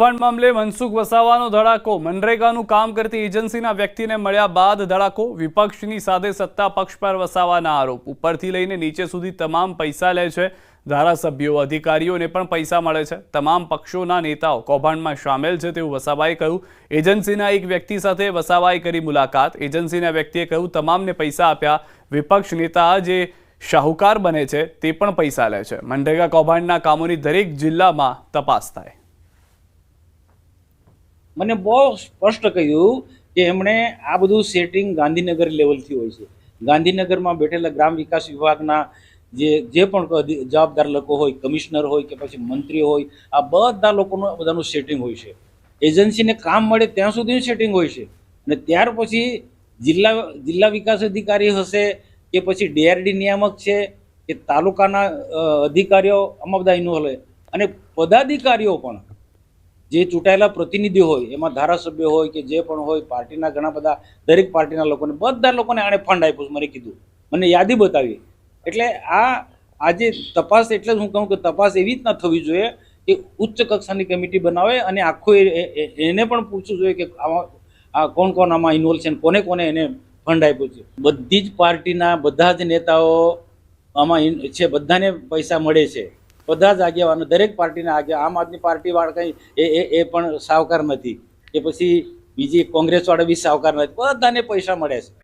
કૌભાંડ મામલે મનસુખ વસાવાનો ધડાકો। મનરેગાનું કામ કરતી એજન્સીના વ્યક્તિને મળ્યા બાદ ધડાકો। વિપક્ષની સાથે સત્તા પક્ષ પર વસાવાના આરોપ। ઉપરથી લઈને નીચે સુધી તમામ પૈસા લે છે। ધારાસભ્યો અધિકારીઓને પણ પૈસા મળે છે। તમામ પક્ષોના નેતાઓ કૌભાંડમાં સામેલ છે તેવું વસાવાએ કહ્યું। એજન્સીના એક વ્યક્તિ સાથે વસાવાએ કરી મુલાકાત। એજન્સીના વ્યક્તિએ કહ્યું તમામને પૈસા આપ્યા। વિપક્ષ નેતા જે શાહુકાર બને છે તે પણ પૈસા લે છે। મનરેગા કૌભાંડના કામોની દરેક જિલ્લામાં તપાસ થાય। મને બહુ સ્પષ્ટ કહ્યું કે એમણે આ બધું સેટિંગ ગાંધીનગર લેવલથી હોય છે। ગાંધીનગરમાં બેઠેલા ગ્રામ વિકાસ વિભાગના જે પણ જવાબદાર લોકો હોય, કમિશનર હોય કે પછી મંત્રી હોય, આ બધા લોકોનું બધાનું સેટિંગ હોય છે। એજન્સીને કામ મળે ત્યાં સુધી સેટિંગ હોય છે અને ત્યાર પછી જિલ્લા વિકાસ અધિકારી હશે કે પછી ડીઆરડી નિયામક છે કે તાલુકાના અધિકારીઓ આમાં બધા ઇન્વોલ્વ હોય અને પદાધિકારીઓ પણ જે ચૂંટાયેલા પ્રતિનિધિઓ હોય, એમાં ધારાસભ્ય હોય કે જે પણ હોય, પાર્ટીના ઘણા બધા દરેક પાર્ટીના લોકોને બધા લોકોને આણે ફંડ આપ્યું છે। મને કીધું, મને યાદી બતાવી। એટલે આજે તપાસ, એટલે હું કહું કે તપાસ એવી રીતના થવી જોઈએ કે ઉચ્ચ કક્ષાની કમિટી બનાવે અને આખું એને પણ પૂછવું જોઈએ કે આ કોણ કોણ આમાં ઇન્વોલ્વ છે, કોને કોને એને ફંડ આપ્યું છે। બધી જ પાર્ટીના બધા જ નેતાઓ આમાં છે, બધાને પૈસા મળે છે। બધા જ આગેવાનો, દરેક પાર્ટીના આમ આદમી પાર્ટી વાળા કંઈ એ પણ સાવકાર નથી કે પછી બીજી કોંગ્રેસ વાળા બી સાવકાર નથી, બધાને પૈસા મળે છે।